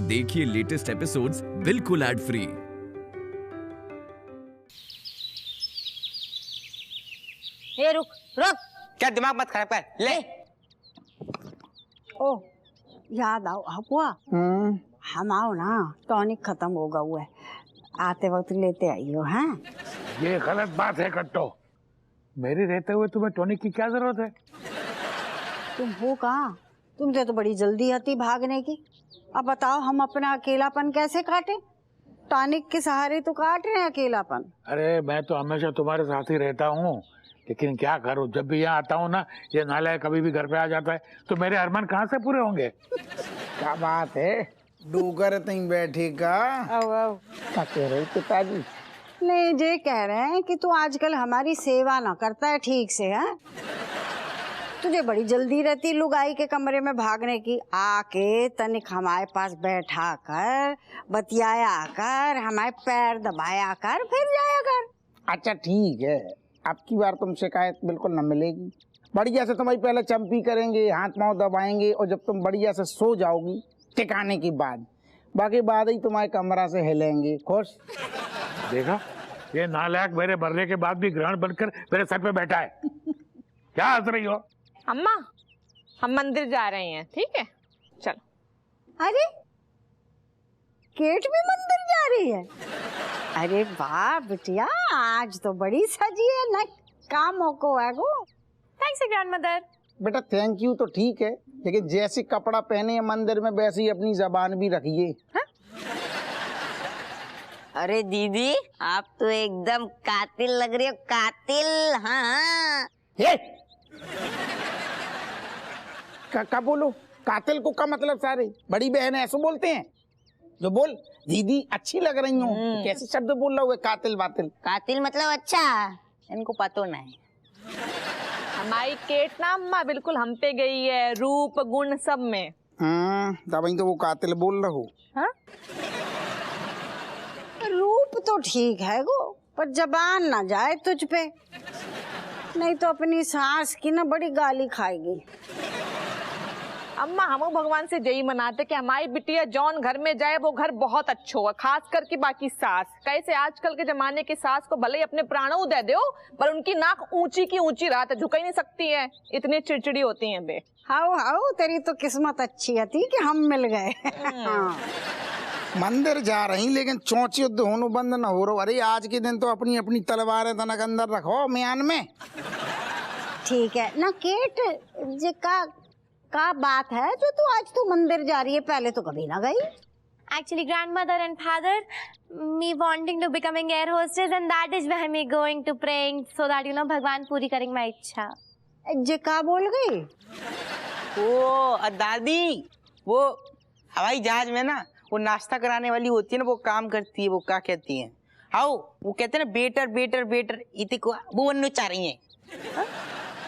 देखिए latest episodes बिल्कुल ad free. ये रुक रुक, क्या दिमाग मत खराब कर ले। ओ याद आओ हुआ, हम आओ ना, टॉनिक खत्म होगा हुआ है, आते वक्त लेते आइयो। हैं ये गलत बात है कट्टो, मेरे रहते हुए तुम्हें टॉनिक की क्या जरूरत है? तुम हो कहाँ? तुमसे तो बड़ी जल्दी आती भागने की। अब बताओ हम अपना अकेलापन कैसे काटे? टॉनिक के सहारे तो काट रहे हैं अकेलापन। अरे मैं तो हमेशा तुम्हारे साथ ही रहता हूँ, लेकिन क्या करूँ, जब भी यहाँ आता हूँ ना, ये नालायक कभी भी घर पे आ जाता है, तो मेरे अरमान कहाँ से पूरे होंगे? क्या बात है, डूकर तुम बैठेगा? क्या कह रहे पिताजी? नहीं, ये कह रहे हैं कि तू आजकल हमारी सेवा ना करता है ठीक से। है तुझे बड़ी जल्दी रहती लुगाई के कमरे में भागने की। आके तनिक हमारे पास बैठा कर, बतियाया कर, हमारे पैर दबाया कर, फिर जाया कर। अच्छा ठीक है, अब की बार तुम शिकायत बिल्कुल न मिलेगी। बढ़िया से तुम्हारी पहले चंपी करेंगे, हाथ पांव दबाएंगे, और जब तुम बढ़िया से सो जाओगी टिकाने के बाद, बाकी बाद ही तुम्हारे कमरा से हिलेंगे। खुश? देखा, ये नालायक मेरे मरने के बाद भी ग्रहण बनकर मेरे सर पे बैठा है। क्या हंस रही हो? अम्मा, हम मंदिर जा रहे हैं, ठीक है? चलो। अरे केट भी मंदिर जा रही है? अरे वाह बिटिया, आज तो बड़ी सजी है ना, कामों को है गो। Thanks grandmother. बेटा थैंक यू तो ठीक है, लेकिन जैसे कपड़ा पहने हैं मंदिर में, वैसे ही अपनी जबान भी रखिए। अरे दीदी, आप तो एकदम कातिल लग रही हो, कातिल। हाँ का बोलो? कातिल को का मतलब? सारे बड़ी बहन ऐसे बोलते हैं? जो बोल दीदी अच्छी लग रही हो, तो कैसे शब्द बोल रहा हुआ कातिल बातिल? कातिल मतलब अच्छा, इनको पता नहीं। हमारी केट ना अम्मा बिल्कुल हम पे गई है, रूप गुण सब में। तभी तो वो कातिल बोल रहा हो। हाँ? रूप तो ठीक है गो, पर जबान ना जाए तुझ पे, नहीं तो अपनी सास की ना बड़ी गाली खाएगी। अम्मा हम भगवान से यही मनाते कि हमारी बिटिया जौन घर में जाए वो घर बहुत अच्छो है, खास करके बाकी सास। कैसे आजकल के जमाने की सास को भले ही अपने प्राणों दे दो, पर उनकी नाक ऊंची की ऊंची रात झुक ही नहीं सकती है, इतनी चिड़चिड़ी होती हैं बे। हाउ हाउ, तेरी तो किस्मत अच्छी थी कि हम मिल गए। मंदिर जा रही लेकिन चौंची युद्ध होनो बंद न हो रहा। अरे आज के दिन तो अपनी अपनी तलवारें तनक अंदर रखो म्यान में। ठीक है ना केट, जे का बात है जो तू आज तू मंदिर जा रही है, पहले तो कभी ना गई। Actually, grandmother and father, me wanting to becoming air hostess, and that is why me going to praying so that भगवान पूरी करेंगे मेरी इच्छा। जे का बोल गई? वो दादी, वो हवाई जहाज में ना वो नाश्ता कराने वाली होती है ना, वो काम करती है, वो क्या कहती है? आओ, वो कहते हैं ना बेटर बेटर बेटर, इति को वो बनना चाह रही है।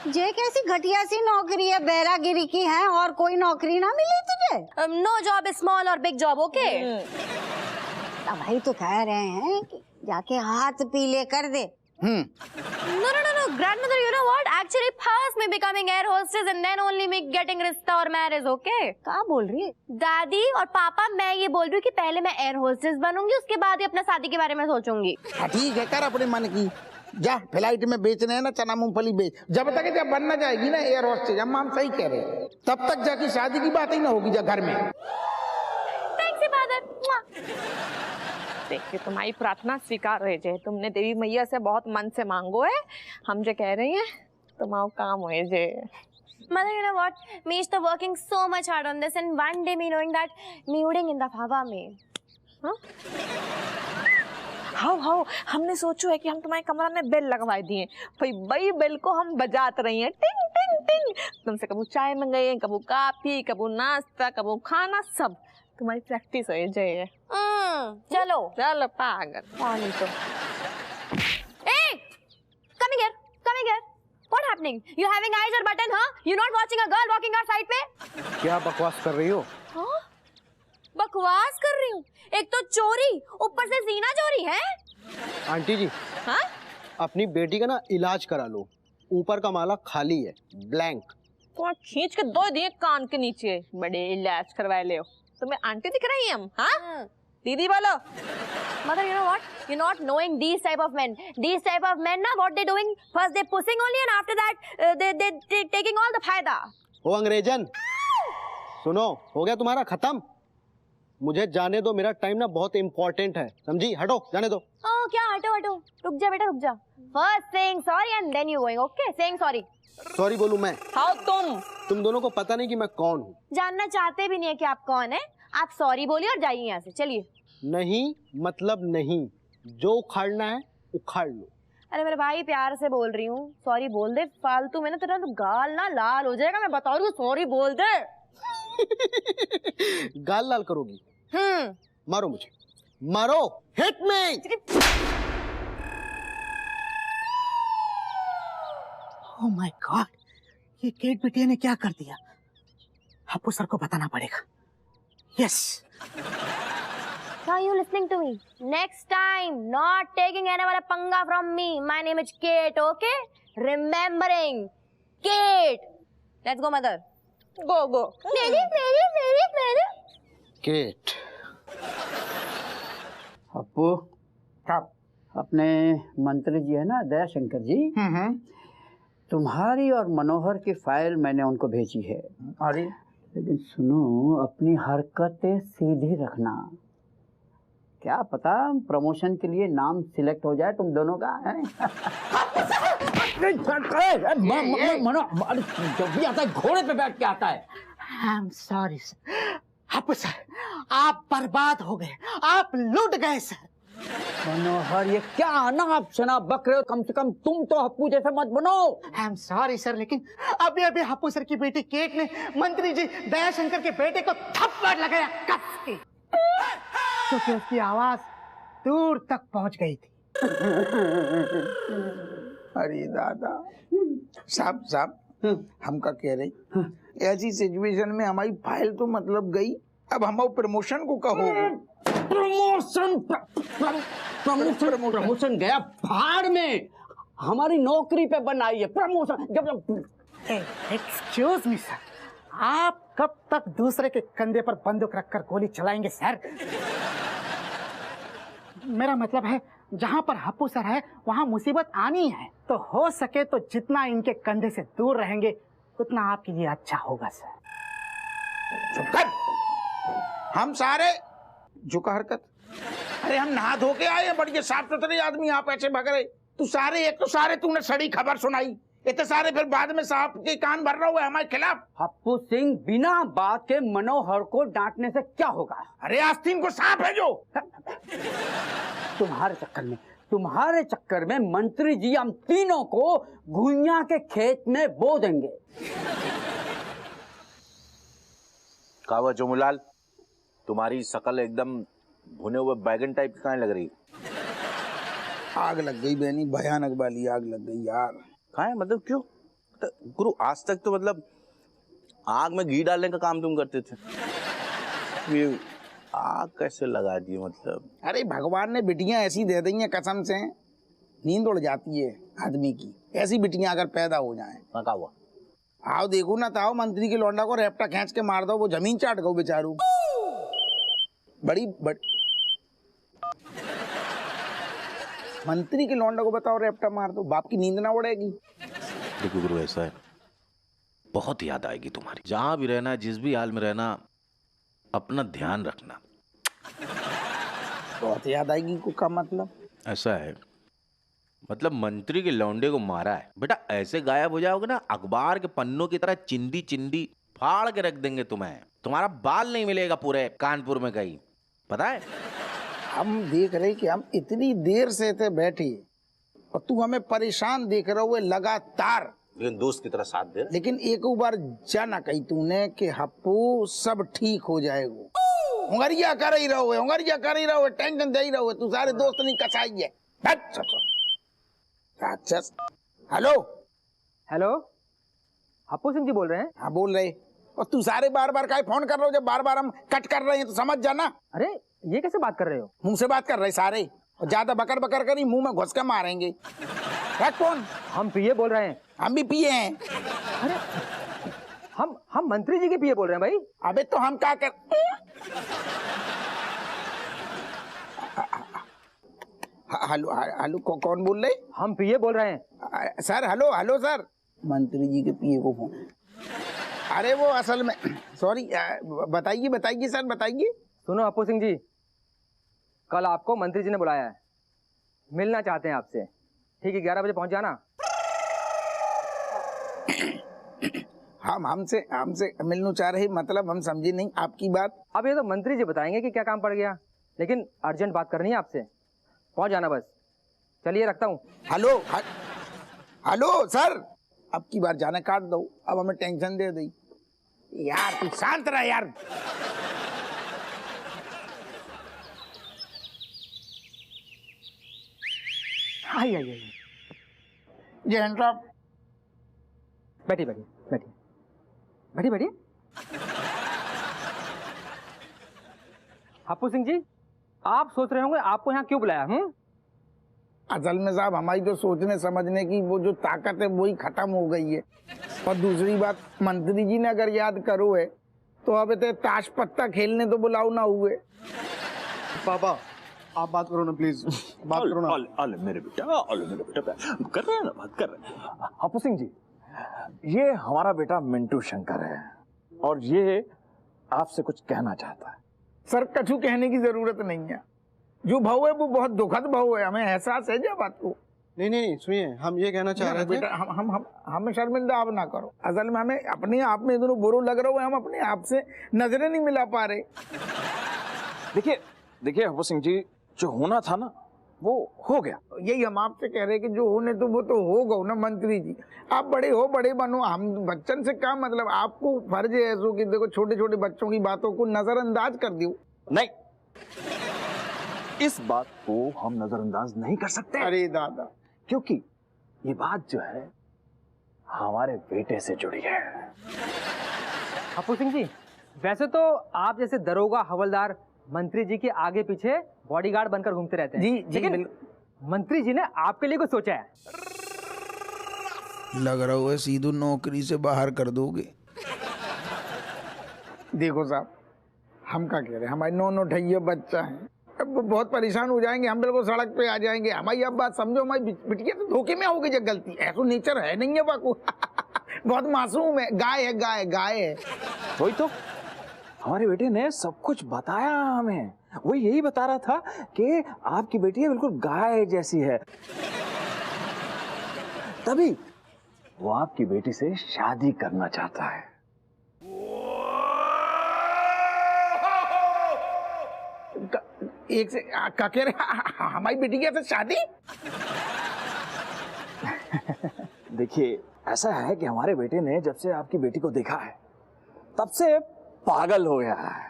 जे कैसी घटिया सी नौकरी है, बेरागिरी की है, और कोई नौकरी ना मिली तुझे? No job is small or big job, okay? अब भाई तो कह रहे हैं कि जाके हाथ पीले कर दे। No, grandmother, you know what? Actually, first me becoming air hostess and then only me getting रिश्ता और marriage, okay? क्या बोल रही है? दादी और पापा, मैं ये बोल रही हूँ कि पहले मैं एयर होस्टेस बनूंगी, उसके बाद ही अपना शादी के बारे में सोचूंगी। ठीक है, कर अपने मन की। जा फ्लाइट में बेचने है ना चना मूंगफली बेच, जब तक जब बनना जाएगी ना एयर होस्टेस, अम्मा हम सही कह रहे हैं, तब तक जाके शादी की बात ही ना होगी जा घर में। Thanks father. देखिए तुम्हारी प्रार्थना स्वीकार रहे जे, तुमने देवी मैया से बहुत मन से मांगो है, हम जो कह रही हैं तुम्हारा काम हो जे। Mother, you know what? Me is to working so much hard on this, and one day me knowing that me उड़ेंगे in the हवा में। हाँ, हमने सोचो है कि हम तुम्हारे कमरा में बेल लगवा दिए, भाई बेल को हम बजाते रही हैं, टिंग टिंग टिंग। तुमसे कबू चाय मंगाइए, कबू काफी, कबू नाश्ता, कबू खाना, सब तुम्हारी प्रैक्टिस है जय। चलो पागल पानी तो। Hey, come here. What happening? You having eyes or button, huh? You not watching a girl walking outside पे? क्या बकवास कर रही हो? हाँ? बकवास कर रही हूँ? एक तो चोरी, ऊपर से जीना चोरी है? आंटी जी, हाँ? अपनी बेटी का ना इलाज करा लो, ऊपर का माला खाली है, ब्लैंक। तो खींच के दो दिए कान के नीचे, बड़े इलाज करवा ले। तुम्हें आंटी दिख रही हैं हम? हाँ दीदी बोलो। Mother, you know what? You're not knowing these type of men. These type of men, na, what they doing? First they pushing only, and after that they taking all the फायदा. ओ अंग्रेजन, सुनो, हो गया तुम्हारा खत्म। मुझे जाने दो, मेरा टाइम ना बहुत इंपॉर्टेंट है, समझी? हटो, जाने दो। Oh, क्या हटो हटो, रुक जा बेटा रुक जा। First saying sorry and then you going, okay? Saying sorry. Sorry बोलूं मैं? हाँ तुम दोनों को पता नहीं कि मैं कौन हूँ। जानना चाहते भी नहीं है कि आप कौन है। आप सॉरी बोलिए और जाइए यहाँ से, चलिए। नहीं मतलब नहीं, जो उखाड़ना है उखाड़ लो। अरे मेरे भाई प्यार से बोल रही हूँ, सॉरी बोल दे। फालतू में ना तेरा तो गाल ना लाल हो जाएगा, मैं बता रही हूँ, सॉरी बोल दे। गाल लाल करोगी? मारो मुझे, मारो, hit me. Oh my God, ये केट बिटिया ने क्या कर दिया? हप्पू सर को बताना पड़ेगा। Yes. Are you listening to me? Next time, not taking any other panga from me. My name is Kate, okay? Remembering, Kate. Let's go, mother. go. मेरी। केट। अप्पू, कब? अपने मंत्री जी है ना दयाशंकर जी, तुम्हारी और मनोहर की फाइल मैंने उनको भेजी है। अरे लेकिन सुनो, अपनी हरकतें सीधी रखना। क्या पता प्रमोशन के लिए नाम सिलेक्ट हो जाए तुम दोनों का है। जब भी आता है घोड़े पे बैठ के आता है। I am sorry sir. Happu sir, आप बर्बाद हो गए, आप लूट गए सर। मनोहर, ये क्या अनाप शनाप बक रहे हो? कम से कम तुम तो हप्पू जैसे मत बनो। आई एम सॉरी सर, लेकिन अभी हप्पू सर की बेटी केट ने मंत्री जी दयाशंकर के बेटे को थप्पड़ लगाया कस के, क्योंकि उसकी आवाज दूर तक पहुंच गई थी। अरे दादा साहब हम का कह रहे, ऐसी सिचुएशन में हमारी फाइल तो मतलब गई, अब हम प्रमोशन को कहोगे? प्रमोशन गया भाड़ में, हमारी नौकरी पे बनाई है प्रमोशन। जब एक्सक्यूज मी सर, आप कब तक दूसरे के कंधे पर बंदूक रखकर गोली चलाएंगे सर? मेरा मतलब है, जहाँ पर हप्पू सर है वहाँ मुसीबत आनी है, तो हो सके तो जितना इनके कंधे से दूर रहेंगे उतना आपके लिए अच्छा होगा सर। चुप कर, हम सारे झुका हरकत। अरे हम नहा धो के आए हैं, बढ़िया साफ सुथरे आदमी, यहाँ पैसे भग रहे। तू सारे, एक तो सारे तूने सड़ी खबर सुनाई, इतने सारे फिर बाद में साहब के कान भर रहा हुआ है हमारे खिलाफ। हप्पू सिंह, बिना बात के मनोहर को डांटने से क्या होगा? अरे आस्तीन को सांप है जो। तुम्हारे चक्कर में मंत्री जी हम तीनों को घुइयां के खेत में बो देंगे। कावा चोमुलाल, तुम्हारी शकल एकदम भुने हुए बैगन टाइप की लग रही। आग लग गई बहनी, भयानक वाली आग लग गई यार। कहाँ है, मतलब क्यों? तो गुरु आज तक तो मतलब आग में घी डालने का काम तुम करते थे, ये आग कैसे लगा दी मतलब? अरे भगवान ने बिटियां ऐसी दे दी हैं, कसम से नींद उड़ जाती है आदमी की, ऐसी बिटियां अगर पैदा हो जाएं। क्या हुआ? आओ देखो ना, ताओ मंत्री के लौंडा को रेपटा खींच के मार दो, वो जमीन चाट गो बेचारू। बड़ी मंत्री के लौंडा को बताओ रेपटा मार दो, बाप की नींद ना उड़ेगी। देखो गुरु, ऐसा है, बहुत याद आएगी तुम्हारी। जहां भी रहना, जिस भी हाल में रहना, अपना ध्यान रखना। बहुत याद आएगी को का मतलब? ऐसा है, मतलब मंत्री के लौंडे को मारा है बेटा, ऐसे गायब हो जाओगे ना, अखबार के पन्नों की तरह चिंदी चिंदी फाड़ के रख देंगे तुम्हें। तुम्हारा बाल नहीं मिलेगा पूरे कानपुर में कहीं, पता है? हम देख रहे कि हम इतनी देर से थे बैठे और तू हमें परेशान देख रहे हुए लगातार, लेकिन दोस्त की तरह साथ दे। लेकिन एक बार जाना कही तूने कि हप्पू सब ठीक हो जाएगा। उंगरिया कर ही रहो, उंगरिया कर ही रहो, टेंशन दे ही रहो, तू सारे दोस्त नहीं कसाई है। राक्षस। हेलो हेलो, हप्पू सिंह जी बोल रहे हैं? हाँ बोल रहे। और तू सारे बार बार काहे फोन कर रहे हो? जब बार बार हम कट कर रहे हैं तो समझ जाना। अरे ये कैसे बात कर रहे हो? मुंह से बात कर रहे सारे, और ज्यादा बकर बकर करी मुंह में घुस के मारेंगे। रख फोन। हम पिए बोल रहे हैं। हम भी पिए हैं। अरे हम मंत्री जी के पीए बोल रहे हैं भाई। अबे तो हम क्या कर हेलो हेलो कौन बोल रहे? हम पीए बोल रहे हैं सर। हेलो हेलो सर, मंत्री जी के पीए को फोन। अरे वो असल में सॉरी, बताइए बताइए सर बताइए। सुनो अपू सिंह जी, कल आपको मंत्री जी ने बुलाया है, मिलना चाहते हैं आपसे। ठीक है, 11 बजे पहुंच जाना। हम हमसे मिलना चाह रहे, मतलब हम समझे नहीं आपकी बात। अब ये तो मंत्री जी बताएंगे कि क्या काम पड़ गया, लेकिन अर्जेंट बात करनी है आपसे, पहुंच जाना बस। चलिए रखता हूँ। हेलो हेलो सर, अब की बार जाना काट दो, अब हमें टेंशन दे दी यार। तू शांत रह यार। आई ये साहब बैठिए बैठिए बैठिए बैठिए बैठिए। अपू सिंह जी, आप सोच रहे होंगे आपको यहाँ क्यों बुलाया? असल में साहब हमारी तो सोचने समझने की वो जो ताकत है वही खत्म हो गई है। और दूसरी बात, मंत्री जी ने अगर याद करो है तो अब इतने ताश पत्ता खेलने तो बुलाओ ना हुए। पापा आप बात करो ना प्लीज, बात करो ना। अल मेरे बेटा कर रहे हैं ना, बात कर रहे हैं। अपू सिंह जी, ये हमारा बेटा मिंटू शंकर है और ये आपसे कुछ कहना चाहता है। सर कछु कहने की जरूरत नहीं है, जो भाव है वो बहुत दुखद भाव है, हमें एहसास है जब बात को। नहीं सुनिए, हम ये कहना चाह रहे थे बेटा, हमें शर्मिंदा आप ना करो। असल में हमें अपने आप में इतना बुरा लग रहा है, हम अपने आप से नजरें नहीं मिला पा रहे। देखिए अपू सिंह जी, जो होना था ना वो हो गया। यही हम आपसे कह रहे हैं कि जो होने तो वो तो हो गो ना। मंत्री जी आप बड़े हो, बड़े बनो, हम बच्चन से क्या मतलब। आपको फर्ज है ऐसो कि देखो छोटे छोटे बच्चों की बातों को नजरअंदाज कर दियो। नहीं, इस बात को हम नजरअंदाज नहीं कर सकते। अरे दादा, क्योंकि ये बात जो है हमारे बेटे से जुड़ी है। अपू सिंह जी, वैसे तो आप जैसे दरोगा हवलदार मंत्री जी के आगे पीछे बॉडीगार्ड बनकर घूमते रहते हैं। जी लेकिन मंत्री जी ने आपके लिए कुछ सोचा है। लग रहा है सीधू नौकरी से बाहर कर दोगे। देखो साहब, हम क्या कह रहे हैं, हमारे नौ ढैया बच्चा है, अब वो बहुत परेशान हो जाएंगे, हम बिल्कुल सड़क पे आ जाएंगे। हमारी अब बात समझो, हमारी बिटिया तो धोखे में हो गई जब गलती। ऐसा नेचर है नहीं है बाकू। बहुत मासूम है, गाय है गाय गाय है। वही तो हमारे बेटे ने सब कुछ बताया हमें। वो यही बता रहा था कि आपकी बेटी बिल्कुल गाय जैसी है, तभी वो आपकी बेटी से शादी करना चाहता है। एक से क्या कह रहे, हमारी बेटी की ऐसे शादी? देखिए ऐसा है कि हमारे बेटे ने जब से आपकी बेटी को देखा है तब से पागल हो गया है।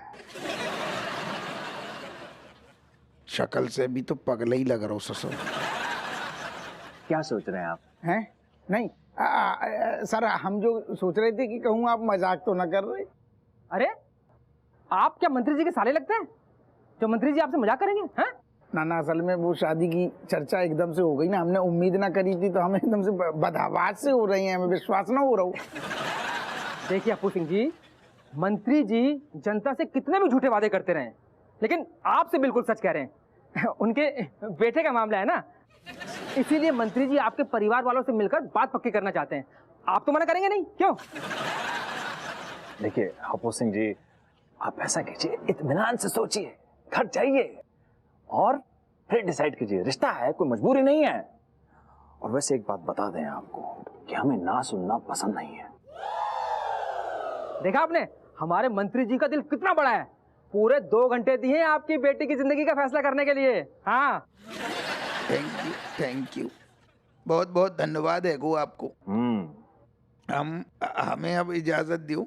शक्ल से भी तो पगला ही लग रहा हो ससुर। क्या सोच रहे हैं आप? हैं? नहीं सर, हम जो सोच रहे थे कि कहूँ आप मजाक तो ना कर रहे। अरे आप क्या मंत्री जी के साले लगते हैं जो मंत्री जी आपसे मजाक करेंगे? हैं? ना असल में वो शादी की चर्चा एकदम से हो गई ना, हमने उम्मीद ना करी थी, तो हमें एकदम से बदहवास से हो रही है, हमें विश्वास ना हो रहा हो। देखिए अपू सिंह जी, मंत्री जी जनता से कितने भी झूठे वादे करते रहे, लेकिन आपसे बिल्कुल सच कह रहे हैं। उनके बेटे का मामला है ना, इसीलिए मंत्री जी आपके परिवार वालों से मिलकर बात पक्की करना चाहते हैं। आप तो मना करेंगे नहीं, क्यों? देखिए अपू सिंह जी, आप ऐसा कीजिए, इत्मीनान से सोचिए, घर जाइए और फिर डिसाइड कीजिए। रिश्ता है, कोई मजबूरी नहीं है। और वैसे एक बात बता दें आपको कि हमें ना सुनना पसंद नहीं है। देखा आपने, हमारे मंत्री जी का दिल कितना बड़ा है। पूरे 2 घंटे दिए आपकी बेटी की जिंदगी का फैसला करने के लिए। हाँ, थैंक यू, बहुत बहुत धन्यवाद है गो आपको। हमें अब इजाजत दो।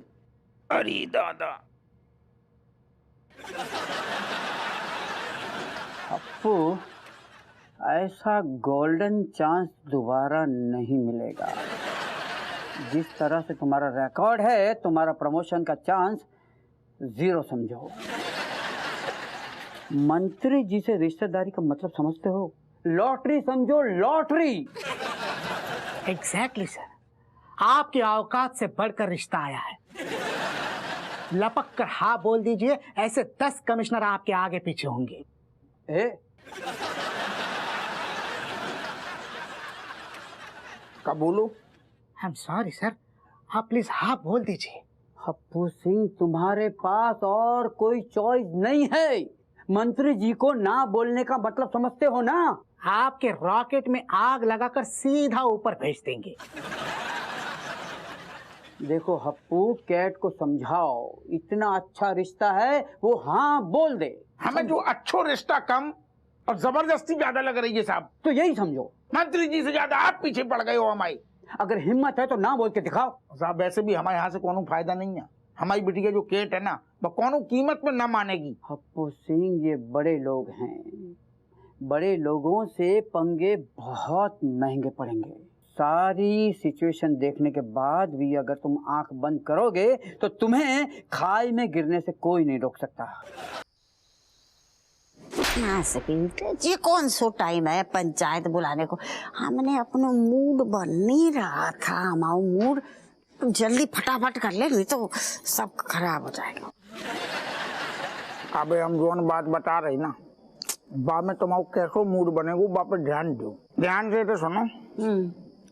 अरे दादा, अपू, ऐसा गोल्डन चांस दोबारा नहीं मिलेगा। जिस तरह से तुम्हारा रिकॉर्ड है, तुम्हारा प्रमोशन का चांस 0 समझो। मंत्री जी से रिश्तेदारी का मतलब समझते हो? लॉटरी समझो, लॉटरी। एग्जैक्टली सर, आपकी औकात से बढ़कर रिश्ता आया है। लपक कर हाँ बोल दीजिए, ऐसे 10 कमिश्नर आपके आगे पीछे होंगे। कब बोलो? आई एम सॉरी सर, आप प्लीज हाँ बोल दीजिए। हप्पू सिंह, तुम्हारे पास और कोई चॉइस नहीं है। मंत्री जी को ना बोलने का मतलब समझते हो ना? आपके रॉकेट में आग लगाकर सीधा ऊपर भेज देंगे। देखो हप्पू, कैट को समझाओ, इतना अच्छा रिश्ता है, वो हाँ बोल दे। हमें जो अच्छो रिश्ता कम और जबरदस्ती ज्यादा लग रही है साहब। तो यही समझो, मंत्री जी से ज्यादा आप पीछे पड़ गए हो हमारी। अगर हिम्मत है तो ना बोल के दिखाओ। साहब वैसे भी हमारे यहाँ से कोनो फायदा नहीं है। हमारी बिटिया जो केट है ना, वो कोनो कीमत में न मानेगी। हप्पू सिंह, ये बड़े लोग हैं, बड़े लोगों से पंगे बहुत महंगे पड़ेंगे। सारी सिचुएशन देखने के बाद भी अगर तुम आंख बंद करोगे तो तुम्हें खाई में गिरने से कोई नहीं रोक सकता। ये कौन सो टाइम है पंचायत बुलाने को? हमने अपना मूड बन नहीं रहा था। हमारा मूड जल्दी फटाफट कर ले, नहीं तो सब खराब हो जाएगा। अबे हम जोन बात बता रही ना, बाद में तुम्हारा कैसो मूड बनेगा, बाप पे ध्यान दो। ध्यान से तो सुनो।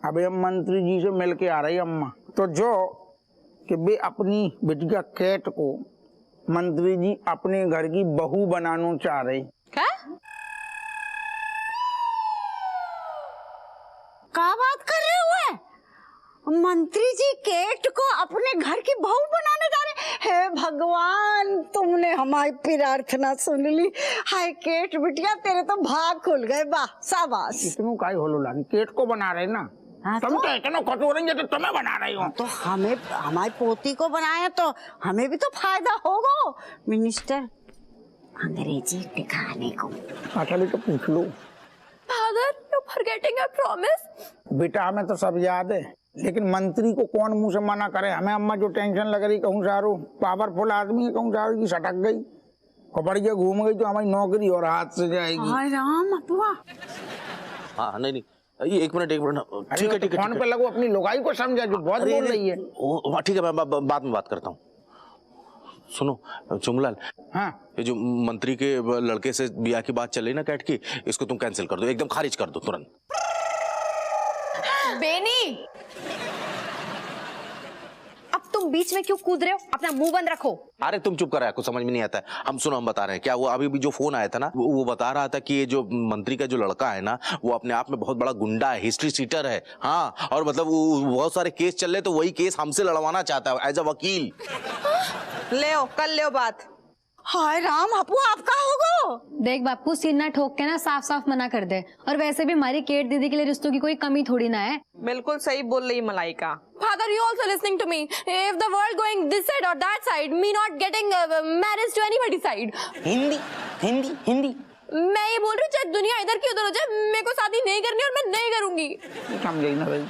अबे हम मंत्री जी से मिल के आ रही अम्मा, तो जो कि वे अपनी बिटिया कैट को मंत्री जी अपने घर की बहू बनाना चाह रहे। क्या बात कर रहे हुए? मंत्री जी केट को अपने घर की बहू बनाने जा रहे? हे भगवान, तुमने हमारी प्रार्थना सुन ली। हाय केट बिटिया, तेरे तो भाग खुल गए। वाह, शाबाश। इतनू काई होलो लागी, केट को बना रहे ना। तुम तो इतना कटोरेंगे तो तुम्हें बना रही हो। तो हमें, हमारी पोती को बनाया तो हमें भी तो फायदा होगा। मिनिस्टर, अंग्रेजी दिखाने को। अच्छा तो पूछ लो। Father, you're forgetting your promise. बेटा हमें तो सब याद है, लेकिन मंत्री को कौन मुंह से मना करे? हमें अम्मा जो टेंशन लग रही, कहूँ सारू पावरफुल आदमी है, कहूँ सारू की सटक गई और बढ़िया घूम गई तो हमारी नौकरी और हाथ से जाएगी। हाय राम अपुआ। हाँ नहीं नहीं, ये एक मिनट ठीक है ठीक है। फोन पे लगो, अपनी लुगाई को समझा जो बहुत बोल रही है। ठीक है, मैं बाद में बात करता हूँ। सुनो चुमलाल, हाँ, ये जो मंत्री के लड़के से ब्याह की बात चल रही ना कैट की, इसको तुम कैंसिल कर दो, एकदम खारिज कर दो तुरंत। बेनी, अब तुम बीच में क्यों कूद रहे हो? अपना मुंह बंद रखो। अरे तुम चुप कर, कुछ समझ में नहीं आता है। हम बता रहे हैं क्या, वो अभी भी जो फोन आया था ना, वो बता रहा था कि ये जो मंत्री का जो लड़का है ना, वो अपने आप में बहुत बड़ा गुंडा है, हिस्ट्री सीटर है। हाँ, और मतलब वो बहुत सारे केस चल रहे, तो वही केस हमसे लड़वाना चाहता है एज अ वकील। ले कर ले बात। हाय राम अपुआ, आप कहाँ होगो? देख बापू, सीन ना ठोक के ना साफ साफ मना कर दे। और वैसे भी हमारी केट दीदी के लिए रिश्तों की कोई कमी थोड़ी ना है। बिल्कुल सही बोल रही Malaika. Father, you also listening to me? If the world going this side or that side, me not getting marriage to anybody's side. Hindi Hindi Hindi. मैं ये बोल रही हूँ, चाहे दुनिया इधर की उधर हो जाए, मेरे को शादी नहीं करनी और मैं नहीं करूंगी। समझे ना भाई।